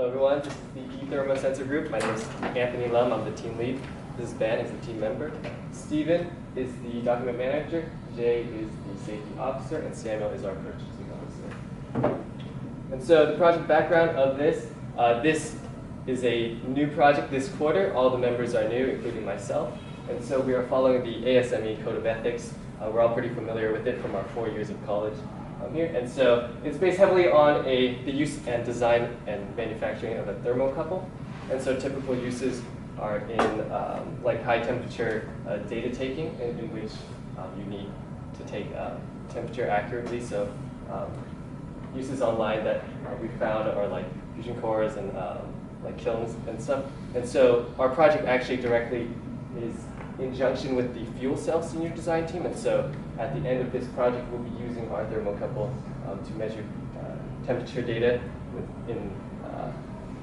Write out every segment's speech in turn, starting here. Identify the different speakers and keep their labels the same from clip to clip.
Speaker 1: Hello everyone, this is the Thermosensor group. My name is Anthony Lum, I'm the team lead. This is Ben, he's the team member. Steven is the document manager. Jay is the safety officer, and Samuel is our purchasing officer. And so the project background of this, this is a new project this quarter. All the members are new, including myself. And so we are following the ASME Code of Ethics. We're all pretty familiar with it from our 4 years of college here. And so it's based heavily on the use and design and manufacturing of a thermocouple. And so typical uses are in like high temperature data taking, in which you need to take temperature accurately. So uses online that we found are like fusion cores and like kilns and stuff. And so our project actually directly is in junction with the fuel cell senior design team. And so at the end of this project, we'll be using our thermocouple to measure temperature data in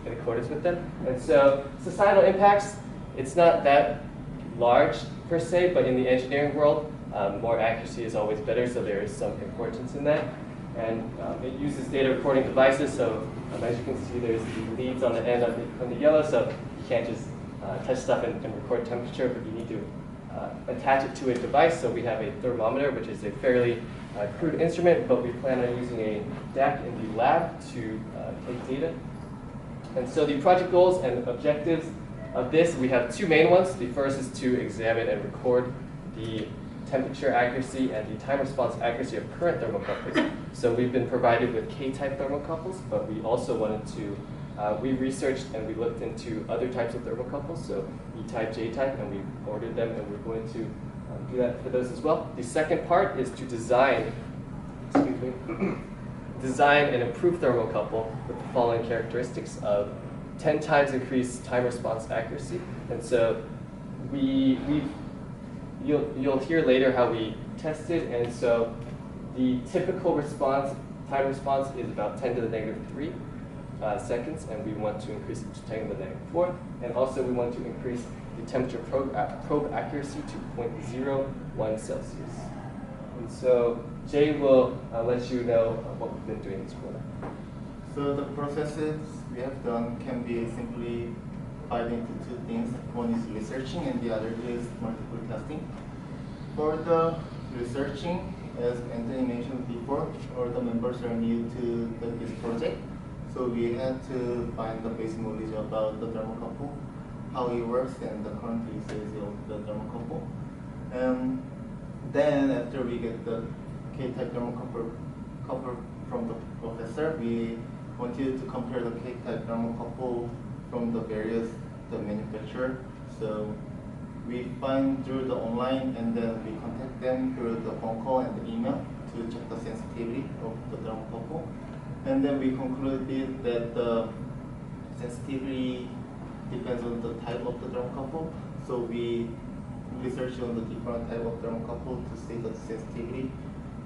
Speaker 1: accordance with them. And so societal impacts, it's not that large per se, but in the engineering world, more accuracy is always better, so there is some importance in that. And it uses data recording devices, so as you can see, there's the leads on the end on the yellow, so you can't just touch stuff and record temperature, but you need to attach it to a device. So we have a thermometer, which is a fairly crude instrument, but we plan on using a DAC in the lab to take data. And so the project goals and objectives of this, we have two main ones. The first is to examine and record the temperature accuracy and the time response accuracy of current thermocouples. So we've been provided with K-type thermocouples, but we also wanted to, we researched and we looked into other types of thermocouples, so E-type, J-type, and we ordered them, and we're going to do that for those as well. The second part is to design, design an improved thermocouple with the following characteristics of 10 times increased time response accuracy. And so you'll hear later how we tested, and so the typical response, time response is about 10 to the negative 3 seconds, and we want to increase it to 10 to the negative 4. And also we want to increase the temperature probe accuracy to 0.01 Celsius. And so Jay will let you know what we've been doing this quarter.
Speaker 2: So the processes we have done can be simply divided into two things. One is researching and the other is multiple testing. For the researching, as Anthony mentioned before, all the members are new to this project. So we had to find the basic knowledge about the thermocouple, how it works, and the current usage of the thermocouple. And then after we get the K-type thermocouple from the professor, we wanted to compare the K-type thermocouple from the various manufacturer. So we find through the online, and then we contact them through the phone call and the email to check the sensitivity of the thermocouple. And then we concluded that the sensitivity depends on the type of the thermocouple. So we researched on the different type of thermocouple to see the sensitivity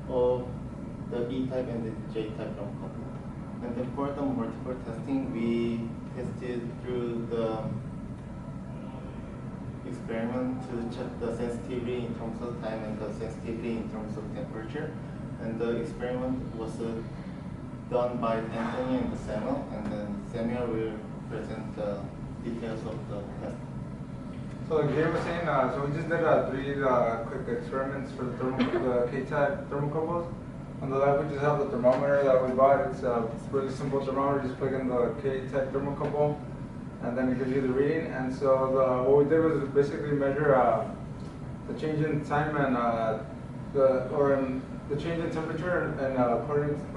Speaker 2: of the E-type and the J-type thermocouple. And then for the multiple testing, we tested through the experiment to check the sensitivity in terms of time and the sensitivity in terms of temperature. And the experiment was done by Anthony and Samuel, and then Samuel will present the details of the test.
Speaker 3: So like Jay was saying, so we just did 3 quick experiments for the K-type thermocouples. On the left, we just have the thermometer that we bought. It's a really simple thermometer. Just plug in the K-type thermocouple, and then it gives you the reading. And so what we did was basically measure the change in time and the change in temperature and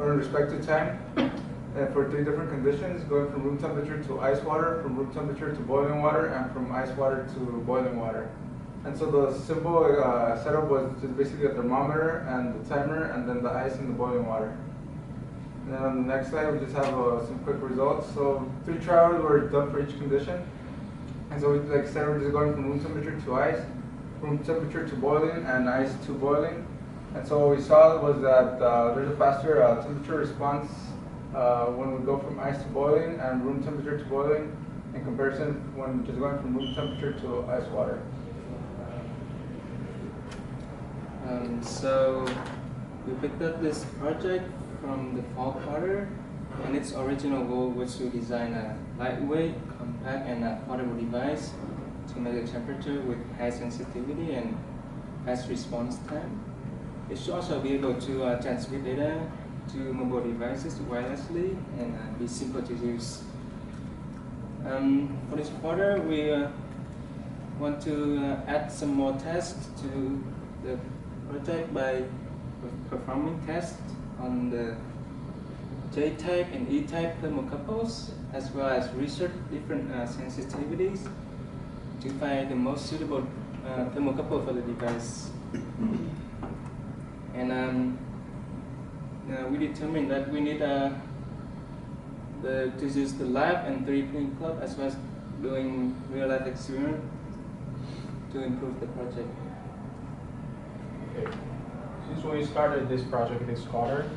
Speaker 3: in respect to time, and for 3 different conditions, going from room temperature to ice water, from room temperature to boiling water, and from ice water to boiling water. And so the simple setup was just basically a thermometer and the timer, and then the ice and the boiling water. And then on the next slide, we just have some quick results. So 3 trials were done for each condition. And so like I said, we're just going from room temperature to ice, room temperature to boiling, and ice to boiling. And so what we saw was that there's a faster temperature response when we go from ice to boiling and room temperature to boiling in comparison when just going from room temperature to ice water.
Speaker 4: So we picked up this project from the fall quarter, And its original goal was to design a lightweight, compact, and affordable device to measure temperature with high sensitivity and fast response time. It should also be able to transmit data to mobile devices wirelessly and be simple to use. For this quarter, we want to add some more tests to the project by performing tests on the J-type and E-type thermocouples, as well as research different sensitivities to find the most suitable thermocouple for the device. And we determined that we need to use the lab and 3D printing club, as well as doing real-life experiment to improve the project.
Speaker 5: Okay. Since we started this project this quarter,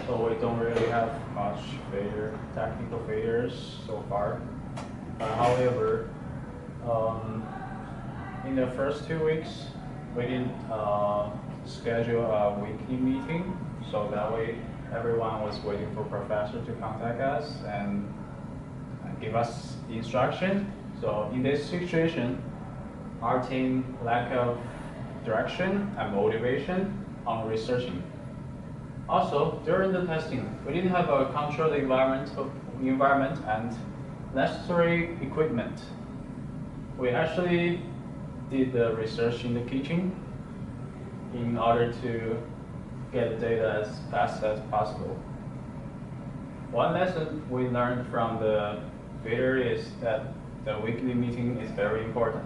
Speaker 5: so we don't really have much technical failures so far. However, in the first 2 weeks, we didn't schedule a weekly meeting, so that way everyone was waiting for professor to contact us and give us instruction. So in this situation, our team lack of direction and motivation on researching. Also, during the testing, we didn't have a controlled environment and necessary equipment. We actually did the research in the kitchen in order to get the data as fast as possible. One lesson we learned from the failure is that the weekly meeting is very important,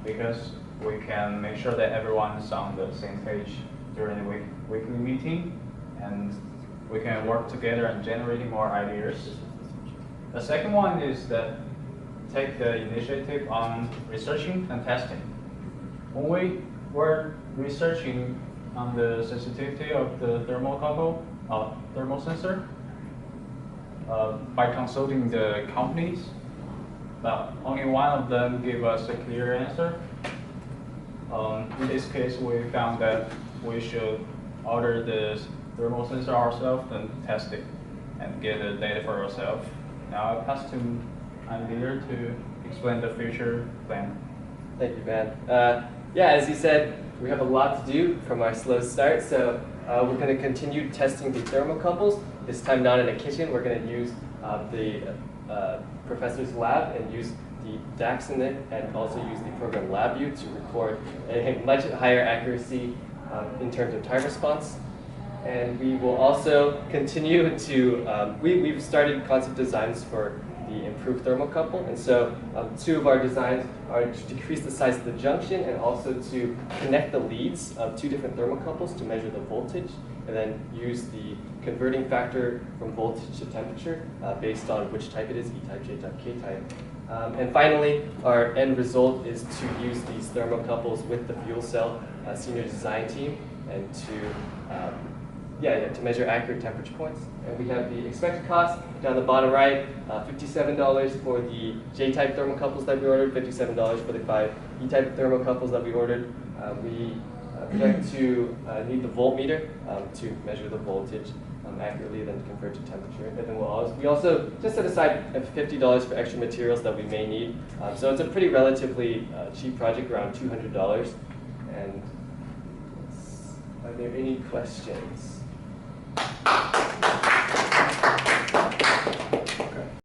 Speaker 5: because we can make sure that everyone is on the same page during the weekly meeting, and we can work together and generating more ideas. The second one is that take the initiative on researching and testing. When we were researching on the sensitivity of the thermosensor, by consulting the companies, but only one of them gave us a clear answer. In this case, we found that we should order the thermosensor ourselves and test it and get the data for ourselves. Now I'll pass to my leader to explain the future plan.
Speaker 1: Thank you, Ben. Yeah, as you said, we have a lot to do from our slow start, so we're going to continue testing the thermocouples. This time not in a kitchen. We're going to use the professor's lab and use the DAX in it, and also use the program LabVIEW to record a much higher accuracy in terms of time response. And we will also continue to, we've started concept designs for the improved thermocouple, and so 2 of our designs are to decrease the size of the junction and also to connect the leads of 2 different thermocouples to measure the voltage, and then use the converting factor from voltage to temperature based on which type it is, E-type, J-type, K-type. And finally, our end result is to use these thermocouples with the fuel cell senior design team and to measure accurate temperature points. And we have the expected cost down the bottom right, $57 for the J-type thermocouples that we ordered, $57 for the 5 E-type thermocouples that we ordered. We project to need the voltmeter to measure the voltage accurately, then convert to temperature. And then we also just set aside $50 for extra materials that we may need. So it's a pretty relatively cheap project, around $200. And are there any questions?